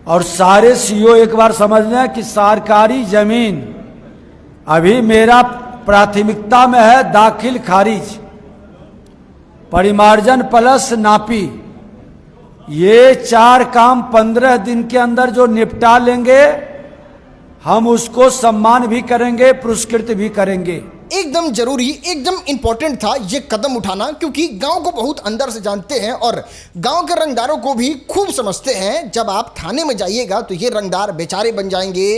और सारे सीईओ एक बार समझ लें कि सरकारी जमीन अभी मेरा प्राथमिकता में है दाखिल खारिज, परिमार्जन प्लस नापी, ये 4 काम 15 दिन के अंदर जो निपटा लेंगे हम उसको सम्मान भी करेंगे, पुरस्कृत भी करेंगे। एकदम जरूरी, एकदम इंपॉर्टेंट था ये कदम उठाना, क्योंकि गांव को बहुत अंदर से जानते हैं और गांव के रंगदारों को भी खूब समझते हैं। जब आप थाने में जाइएगा तो ये रंगदार बेचारे बन जाएंगे,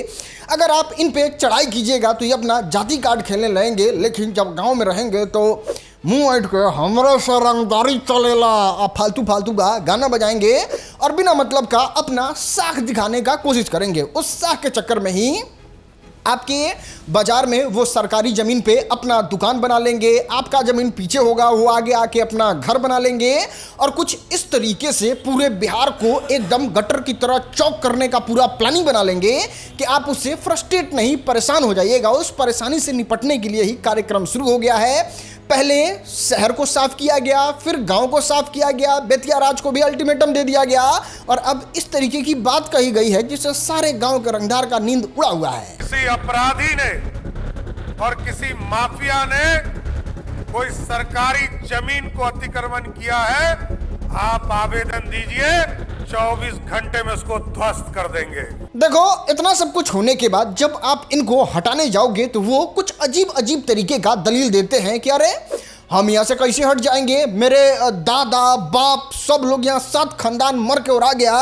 अगर आप इन पे चढ़ाई कीजिएगा तो ये अपना जाति कार्ड खेलने लगेंगे, लेकिन जब गांव में रहेंगे तो मुंह ऐठ के हमरे से रंगदारी चलेला आप फालतू फालतू का गाना बजाएंगे और बिना मतलब का अपना साख दिखाने का कोशिश करेंगे। उस साख के चक्कर में ही आपके बाजार में वो सरकारी ज़मीन पे अपना दुकान बना लेंगे, आपका ज़मीन पीछे होगा, वो आगे आके अपना घर बना लेंगे और कुछ इस तरीके से पूरे बिहार को एकदम गटर की तरह चौक करने का पूरा प्लानिंग बना लेंगे कि आप उससे फ्रस्ट्रेट नहीं, परेशान हो जाइएगा। उस परेशानी से निपटने के लिए ही कार्यक्रम शुरू हो गया है। पहले शहर को साफ किया गया, फिर गांव को साफ किया गया, बेतिया राज को भी अल्टीमेटम दे दिया गया और अब इस तरीके की बात कही गई है जिससे सारे गांव के रंगदार का नींद उड़ा हुआ है। किसी अपराधी ने और किसी माफिया ने कोई सरकारी जमीन को अतिक्रमण किया है, आप आवेदन दीजिए, 24 घंटे में उसको ध्वस्त कर देंगे। देखो, इतना सब कुछ होने के बाद जब आप इनको हटाने जाओगे तो वो कुछ अजीब अजीब तरीके का दलील देते हैं कि अरे हम यहाँ से कैसे हट जाएंगे, मेरे दादा बाप सब लोग यहाँ 7 खानदान मर के और आ गया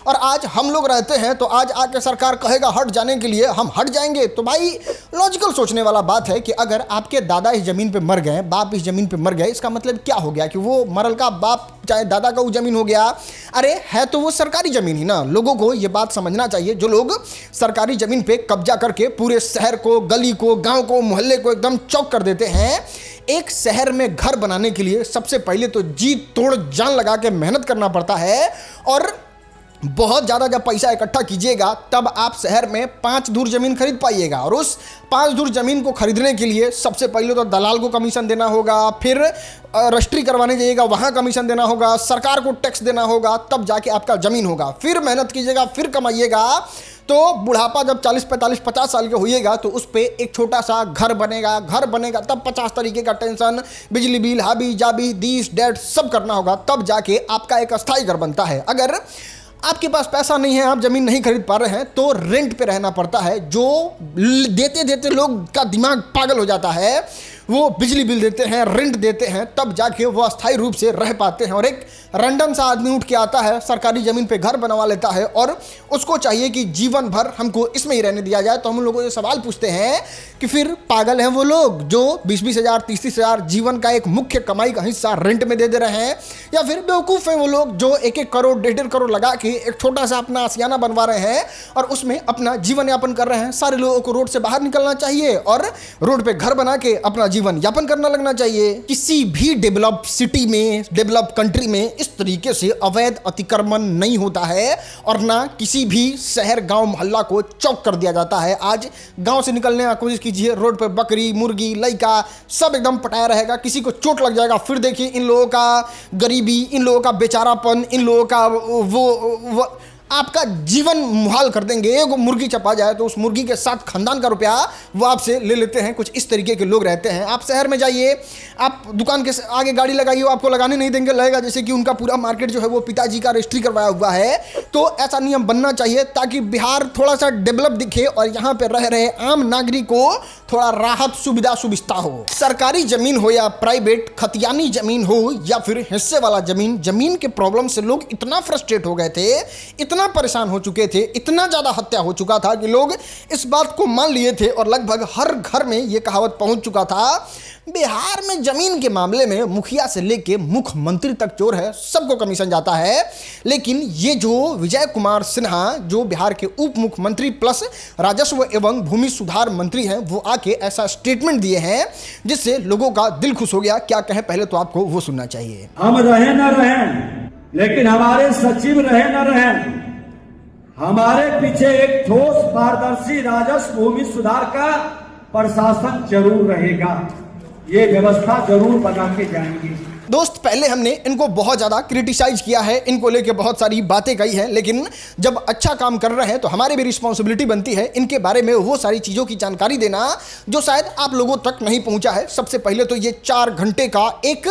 और आज हम लोग रहते हैं तो आज आके सरकार कहेगा हट जाने के लिए, हम हट जाएंगे। तो भाई लॉजिकल सोचने वाला बात है कि अगर आपके दादा इस ज़मीन पे मर गए, बाप इस ज़मीन पे मर गए, इसका मतलब क्या हो गया कि वो मरल का बाप चाहे दादा का वो ज़मीन हो गया? अरे है तो वो सरकारी ज़मीन ही ना। लोगों को ये बात समझना चाहिए, जो लोग सरकारी ज़मीन पे कब्जा करके पूरे शहर को, गली को, गाँव को, मोहल्ले को एकदम चौक कर देते हैं। एक शहर में घर बनाने के लिए सबसे पहले तो जी तोड़ जान लगा के मेहनत करना पड़ता है और बहुत ज़्यादा जब पैसा इकट्ठा कीजिएगा तब आप शहर में 5 धूर ज़मीन खरीद पाइएगा और उस 5 धूर ज़मीन को खरीदने के लिए सबसे पहले तो दलाल को कमीशन देना होगा, फिर रजिस्ट्री करवाने जाइएगा वहाँ कमीशन देना होगा, सरकार को टैक्स देना होगा, तब जाके आपका ज़मीन होगा। फिर मेहनत कीजिएगा, फिर कमाइएगा, तो बुढ़ापा जब 40, 45, 50 साल के होइएगा तो उस पर एक छोटा सा घर बनेगा। घर बनेगा तब 50 तरीके का टेंशन, बिजली बिल, हाबी जाबी, दिस डेट सब करना होगा, तब जाके आपका एक अस्थायी घर बनता है। अगर आपके पास पैसा नहीं है, आप ज़मीन नहीं खरीद पा रहे हैं तो रेंट पे रहना पड़ता है, जो देते देते लोग का दिमाग पागल हो जाता है। वो बिजली बिल देते हैं, रेंट देते हैं, तब जाके वो अस्थायी रूप से रह पाते हैं। और एक रैंडम सा आदमी उठ के आता है, सरकारी ज़मीन पे घर बनवा लेता है और उसको चाहिए कि जीवन भर हमको इसमें ही रहने दिया जाए। तो हम लोगों से सवाल पूछते हैं कि फिर पागल हैं वो लोग जो 20-20 हज़ार, 30-30 हज़ार जीवन का एक मुख्य कमाई का हिस्सा रेंट में दे रहे हैं, या फिर बेवकूफ़ हैं वो लोग जो 1-1 करोड़, 1.5 करोड़ लगा के एक छोटा सा अपना आशियाना बनवा रहे हैं और उसमें अपना जीवन यापन कर रहे हैं। सारे लोगों को रोड से बाहर निकलना चाहिए और रोड पे घर बना के अपना जीवन यापन करना लगना चाहिए। किसी भी डेवलप सिटी में, डेवलप कंट्री में इस तरीके से अवैध अतिक्रमण नहीं होता है और ना किसी भी शहर, गांव, मोहल्ला को चौक कर दिया जाता है। आज गांव से निकलने की कोशिश कीजिए, रोड पे बकरी, मुर्गी, लड़का सब एकदम पटाया रहेगा, किसी को चोट लग जाएगा। फिर देखिए इन लोगों का गरीबी, इन लोगों का बेचारापन, इन लोगों का वो आपका जीवन मुहाल कर देंगे। एक मुर्गी चपा जाए तो उस मुर्गी के साथ खानदान का रुपया वो आपसे ले लेते हैं। कुछ इस तरीके के लोग रहते हैं। आप शहर में जाइए, आप दुकान के आगे गाड़ी लगाइए, आपको लगाने नहीं देंगे, लगेगा जैसे कि उनका पूरा मार्केट जो है वो पिताजी का रजिस्ट्री करवाया हुआ है। तो ऐसा नियम बनना चाहिए ताकि बिहार थोड़ा सा डेवलप दिखे और यहाँ पे रह रहे आम नागरिक को थोड़ा राहत, सुविधा, सुविस्ता हो। सरकारी जमीन हो या प्राइवेट, खतियानी जमीन हो या फिर हिस्से वाला जमीन, जमीन के प्रॉब्लम से लोग इतना फ्रस्ट्रेट हो गए थे, इतना परेशान हो चुके थे, इतना ज्यादा हत्या हो चुका था कि लोग इस बात को मान लिए थे और लगभग हर घर में यह कहावत पहुंच चुका था, बिहार में जमीन के मामले में मुखिया से लेके मुख्यमंत्री तक चोर है, सबको कमीशन जाता है। लेकिन ये जो विजय कुमार सिन्हा, जो बिहार के उप मुख्यमंत्री प्लस राजस्व एवं भूमि सुधार मंत्री हैं, वो आके ऐसा स्टेटमेंट दिए हैं जिससे लोगों का दिल खुश हो गया। क्या कहें, पहले तो आपको वो सुनना चाहिए। हम रहे न रहें, लेकिन हमारे सचिव रहे न रहें, हमारे पीछे एक ठोस पारदर्शी राजस्व भूमि सुधार का प्रशासन जरूर रहेगा। ये व्यवस्था जरूर बना के जाएंगे। दोस्त, पहले हमने इनको बहुत ज़्यादा क्रिटिसाइज किया है, इनको लेके बहुत सारी बातें कही हैं, लेकिन जब अच्छा काम कर रहे हैं तो हमारी भी रिस्पॉन्सिबिलिटी बनती है इनके बारे में वो सारी चीज़ों की जानकारी देना जो शायद आप लोगों तक नहीं पहुंचा है। सबसे पहले तो ये 4 घंटे का एक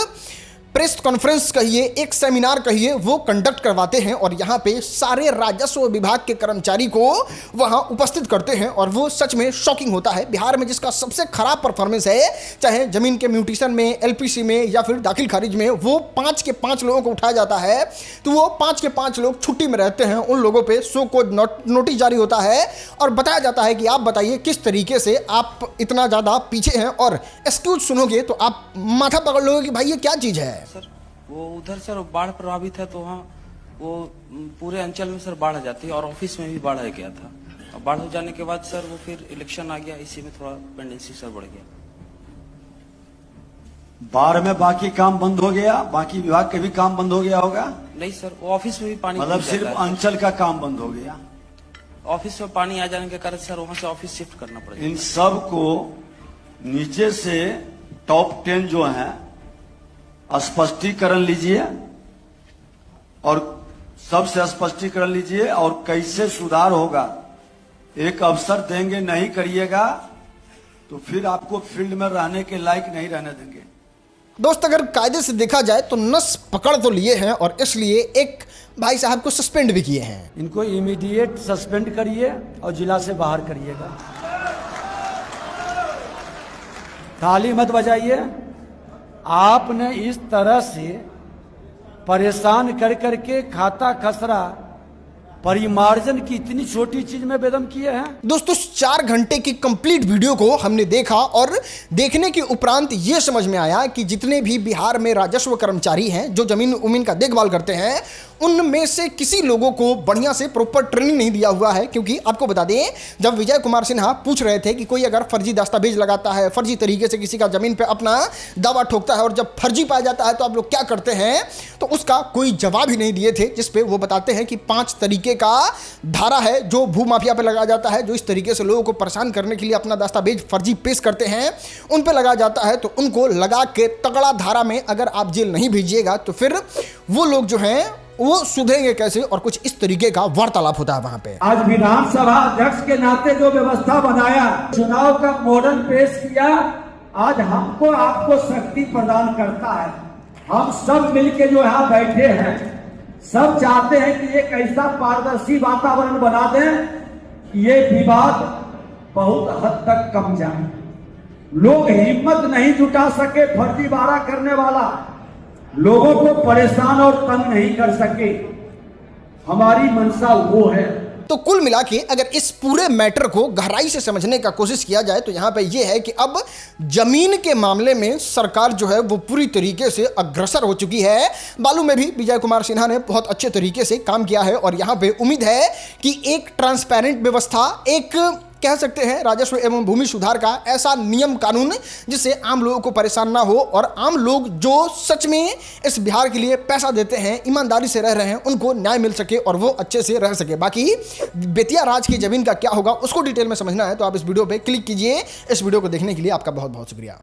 प्रेस कॉन्फ्रेंस कहिए, एक सेमिनार कहिए, वो कंडक्ट करवाते हैं और यहाँ पे सारे राजस्व विभाग के कर्मचारी को वहाँ उपस्थित करते हैं और वो सच में शॉकिंग होता है। बिहार में जिसका सबसे खराब परफॉर्मेंस है, चाहे जमीन के म्यूटेशन में, एलपीसी में या फिर दाखिल खारिज में, वो 5 के 5 लोगों को उठाया जाता है तो वो 5 के 5 लोग छुट्टी में रहते हैं। उन लोगों पर सो को नोटिस जारी होता है और बताया जाता है कि आप बताइए किस तरीके से आप इतना ज़्यादा पीछे हैं, और एक्सक्यूज सुनोगे तो आप माथा पकड़ लोगे कि भाई ये क्या चीज़ है। सर वो उधर सर बाढ़ प्रभावित है तो वहाँ वो पूरे अंचल में सर बाढ़ आ जाती है और ऑफिस में भी बाढ़ आ गया था। और बाढ़ हो जाने के बाद सर वो फिर इलेक्शन आ गया, इसी में थोड़ा पेंडेंसी सर बढ़ गया। बाढ़ में बाकी काम बंद हो गया, बाकी विभाग के भी काम बंद हो गया होगा? नहीं सर, वो ऑफिस में भी पानी मतलब सिर्फ अंचल का काम बंद हो गया। ऑफिस में पानी आ जाने के कारण सर वहाँ से ऑफिस शिफ्ट करना पड़ेगा। इन सब को नीचे से टॉप 10 जो है स्पष्टीकरण लीजिए और सबसे स्पष्टीकरण लीजिए और कैसे सुधार होगा। एक अवसर देंगे, नहीं करिएगा तो फिर आपको फील्ड में रहने के लायक नहीं रहने देंगे। दोस्त, अगर कायदे से देखा जाए तो नस पकड़ तो लिए हैं और इसलिए एक भाई साहब को सस्पेंड भी किए हैं। इनको इमीडिएट सस्पेंड करिए और जिला से बाहर करिएगा। ताली मत बजाइए। आपने इस तरह से परेशान कर करके खाता खसरा परिमार्जन की इतनी छोटी चीज में बेदम किए हैं। दोस्तों, 4 घंटे की कंप्लीट वीडियो को हमने देखा और देखने के उपरांत ये समझ में आया कि जितने भी बिहार में राजस्व कर्मचारी हैं जो जमीन उमीन का देखभाल करते हैं, उनमें से किसी लोगों को बढ़िया से प्रॉपर ट्रेनिंग नहीं दिया हुआ है। क्योंकि आपको बता दें, जब विजय कुमार सिन्हा पूछ रहे थे कि कोई अगर फर्जी दस्तावेज लगाता है, फर्जी तरीके से किसी का जमीन पे अपना दावा ठोकता है और जब फर्जी पाया जाता है तो आप लोग क्या करते हैं, तो उसका कोई जवाब ही नहीं दिए थे। जिसपे वो बताते हैं कि 5 तरीके का धारा है जो भू माफिया पे लगाया जाता है, जो इस तरीके से लोगों को परेशान करने के लिए अपना दस्तावेज फर्जी पेश करते हैं, उन पे लगाया जाता है। तो उनको लगा के तगड़ा धारा में अगर आप जेल नहीं भेजिएगा तो फिर वो लोग जो हैं वो सुधरेंगे कैसे, और कुछ इस तरीके का वार्तालाप होता है वहां पे। आज विधानसभा अध्यक्ष के नाते जो व्यवस्था बनाया, चुनाव का मॉडल पेश किया, आज हमको आपको शक्ति प्रदान करता है। हम सब मिलके जो यहाँ बैठे हैं, सब चाहते हैं कि एक ऐसा पारदर्शी वातावरण बना दें ये विवाद बहुत हद तक कम जाए। लोग हिम्मत नहीं जुटा सके, फर्जीवाड़ा करने वाला लोगों को परेशान और तंग नहीं कर सके। हमारी मंशा वो है। तो कुल मिला के अगर इस पूरे मैटर को गहराई से समझने का कोशिश किया जाए तो यहाँ पे ये है कि अब जमीन के मामले में सरकार जो है वो पूरी तरीके से अग्रसर हो चुकी है। बालू में भी विजय कुमार सिन्हा ने बहुत अच्छे तरीके से काम किया है और यहाँ पे उम्मीद है कि एक ट्रांसपेरेंट व्यवस्था, एक कह सकते हैं राजस्व एवं भूमि सुधार का ऐसा नियम कानून जिससे आम लोगों को परेशान ना हो और आम लोग जो सच में इस बिहार के लिए पैसा देते हैं, ईमानदारी से रह रहे हैं, उनको न्याय मिल सके और वो अच्छे से रह सके। बाकी बेतिया राज की जमीन का क्या होगा उसको डिटेल में समझना है तो आप इस वीडियो पे क्लिक कीजिए। इस वीडियो को देखने के लिए आपका बहुत बहुत शुक्रिया।